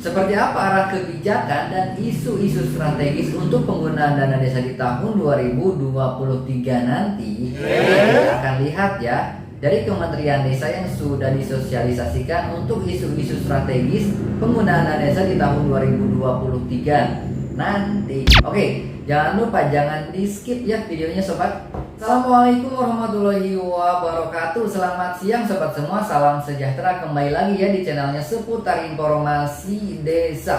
Seperti apa arah kebijakan dan isu-isu strategis untuk penggunaan dana desa di tahun 2023 nanti? Kita akan lihat ya dari Kementerian Desa yang sudah disosialisasikan untuk isu-isu strategis penggunaan dana desa di tahun 2023 nanti. Oke, jangan lupa jangan di skip ya videonya sobat. Assalamualaikum warahmatullahi wabarakatuh. Selamat siang sobat semua, salam sejahtera. Kembali lagi ya di channelnya seputar informasi desa.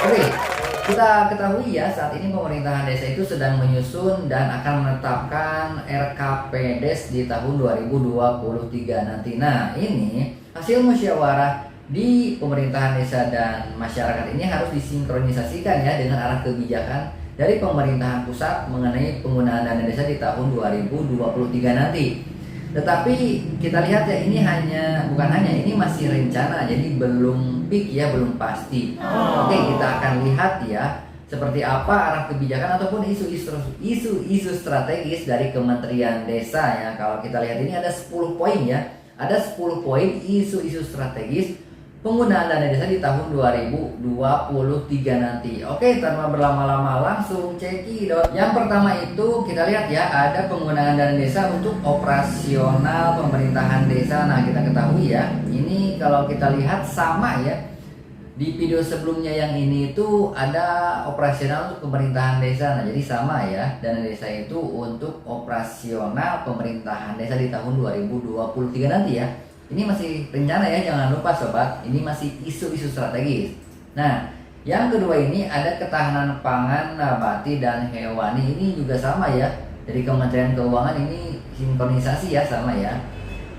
Oke, kita ketahui ya saat ini pemerintahan desa itu sedang menyusun dan akan menetapkan RKPDes di tahun 2023 nanti. Nah, ini hasil musyawarah di pemerintahan desa dan masyarakat ini harus disinkronisasikan ya dengan arah kebijakan dari pemerintahan pusat mengenai penggunaan dana desa di tahun 2023 nanti. Tetapi kita lihat ya ini ini masih rencana, jadi belum peak ya, belum pasti. Oke, kita akan lihat ya seperti apa arah kebijakan ataupun isu-isu strategis dari Kementerian Desa ya. Kalau kita lihat ini ada 10 poin ya. Ada 10 poin isu-isu strategis penggunaan dana desa di tahun 2023 nanti. Oke, tanpa berlama-lama langsung cekidot. Yang pertama itu kita lihat ya, ada penggunaan dana desa untuk operasional pemerintahan desa. Nah, kita ketahui ya, ini kalau kita lihat sama ya. Di video sebelumnya yang ini itu ada operasional untuk pemerintahan desa. Nah, jadi sama ya, dana desa itu untuk operasional pemerintahan desa di tahun 2023 nanti ya. Ini masih rencana ya, jangan lupa sobat. Ini masih isu-isu strategis. Nah, yang kedua ini ada ketahanan pangan nabati dan hewani. Ini juga sama ya. Dari Kementerian Keuangan ini sinkronisasi ya, sama ya.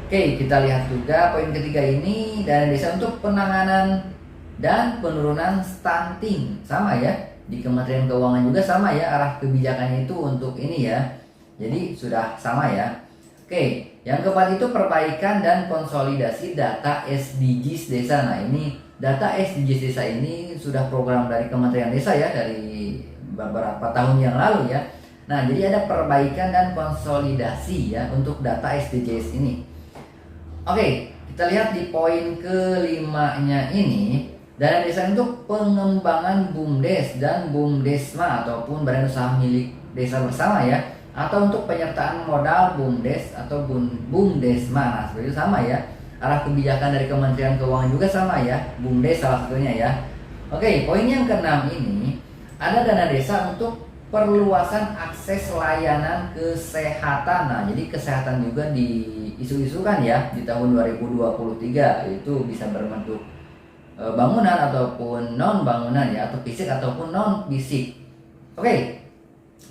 Oke, kita lihat juga poin ketiga ini dana desa untuk penanganan dan penurunan stunting. Sama ya. Di Kementerian Keuangan juga sama ya, arah kebijakannya itu untuk ini ya. Jadi sudah sama ya. Oke, yang keempat itu perbaikan dan konsolidasi data SDGs desa. Nah, ini data SDGs desa ini sudah program dari Kementerian Desa ya, dari beberapa tahun yang lalu ya. Nah, jadi ada perbaikan dan konsolidasi ya untuk data SDGs ini. Oke, kita lihat di poin kelimanya ini, dana desa untuk pengembangan BUMDes dan BUMDesma ataupun badan usaha milik desa bersama ya, atau untuk penyertaan modal BUMDes atau BUMDesma. Nah, seperti itu sama ya. Arah kebijakan dari Kementerian Keuangan juga sama ya. BUMDes salah satunya ya. Oke, poin yang keenam ini ada dana desa untuk perluasan akses layanan kesehatan. Nah, jadi kesehatan juga diisu-isukan ya di tahun 2023, itu bisa berbentuk bangunan ataupun non bangunan ya, atau fisik ataupun non fisik. Oke,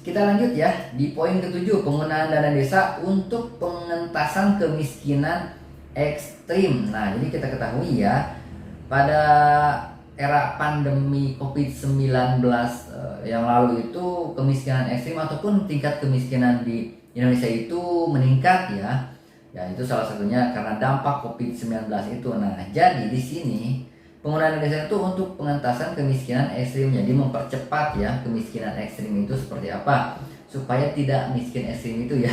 kita lanjut ya di poin ketujuh, penggunaan dana desa untuk pengentasan kemiskinan ekstrim. Nah, jadi kita ketahui ya, pada era pandemi COVID-19 yang lalu itu kemiskinan ekstrim ataupun tingkat kemiskinan di Indonesia itu meningkat ya. Ya, itu salah satunya karena dampak COVID-19 itu. Nah, jadi di sini penggunaan dana desa itu untuk pengentasan kemiskinan ekstrim, jadi mempercepat ya kemiskinan ekstrim itu seperti apa supaya tidak miskin ekstrim itu ya.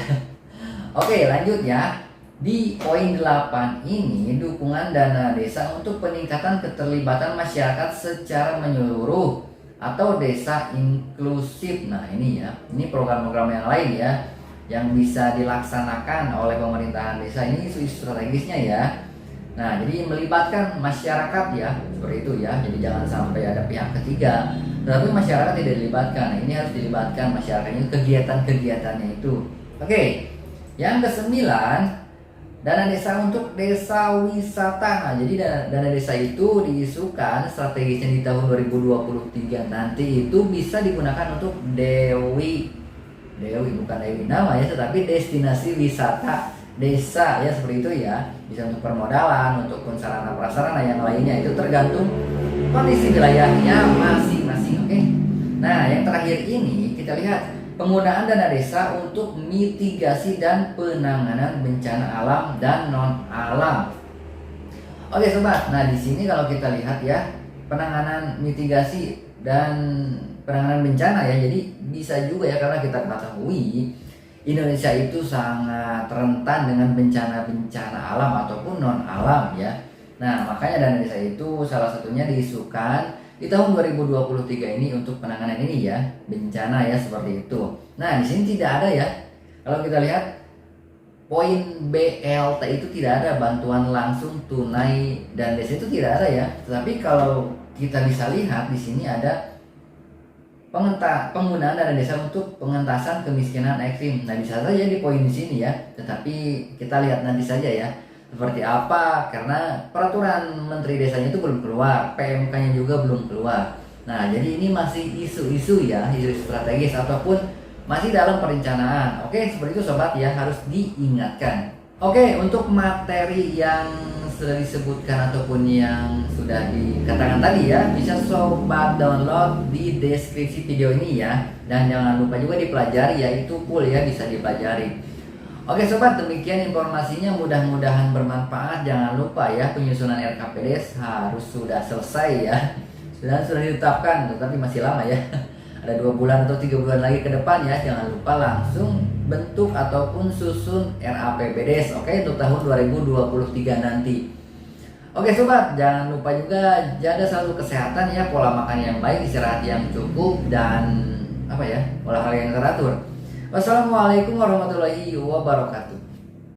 Oke, lanjut ya. Di poin 8 ini dukungan dana desa untuk peningkatan keterlibatan masyarakat secara menyeluruh atau desa inklusif. Nah, ini ya. Ini program-program yang lain ya yang bisa dilaksanakan oleh pemerintahan desa. Ini isu-isu strategisnya ya. Nah, jadi melibatkan masyarakat ya, seperti itu ya. Jadi jangan sampai ada pihak ketiga, tetapi masyarakat tidak dilibatkan. Nah, ini harus dilibatkan masyarakatnya, kegiatan-kegiatannya itu. Oke, yang kesembilan, dana desa untuk desa wisata. Nah, jadi dana desa itu diisukan strategisnya di tahun 2023 nanti itu bisa digunakan untuk Dewi bukan Dewi nama ya, tetapi destinasi wisata desa ya, seperti itu ya. Bisa untuk permodalan, untuk sarana prasarana yang lainnya, itu tergantung kondisi wilayahnya masing-masing. Oke. Nah, yang terakhir ini kita lihat penggunaan dana desa untuk mitigasi dan penanganan bencana alam dan non alam. Oke sobat, nah di sini kalau kita lihat ya, penanganan mitigasi dan penanganan bencana ya, jadi bisa juga ya, karena kita ketahui Indonesia itu sangat rentan dengan bencana-bencana alam ataupun non alam ya. Nah, makanya dana desa itu salah satunya diisukan di tahun 2023 ini untuk penanganan ini ya, bencana ya seperti itu. Nah, di sini tidak ada ya. Kalau kita lihat poin BLT itu tidak ada, bantuan langsung tunai dan desa itu tidak ada ya. Tetapi kalau kita bisa lihat di sini ada penggunaan dana desa untuk pengentasan kemiskinan ekstrim. Nah, bisa saja di poin di sini ya. Tetapi kita lihat nanti saja ya seperti apa, karena peraturan menteri desanya itu belum keluar, PMK-nya juga belum keluar. Nah, jadi ini masih isu-isu ya, isu strategis ataupun masih dalam perencanaan. Oke, seperti itu sobat ya, harus diingatkan. Oke, untuk materi yang sudah disebutkan ataupun yang sudah dikatakan tadi ya, bisa sobat download di deskripsi video ini ya. Dan jangan lupa juga dipelajari ya, itu full ya, bisa dipelajari. Oke sobat, demikian informasinya, mudah-mudahan bermanfaat. Jangan lupa ya, penyusunan RKPD harus sudah selesai ya. Sudah ditetapkan, tetapi masih lama ya. Ada 2 bulan atau 3 bulan lagi ke depan ya. Jangan lupa langsung bentuk ataupun susun RAPBDes, oke, untuk tahun 2023 nanti. Oke sobat, jangan lupa juga jaga selalu kesehatan ya, pola makan yang baik, istirahat yang cukup, dan olahraga yang teratur. Wassalamualaikum warahmatullahi wabarakatuh.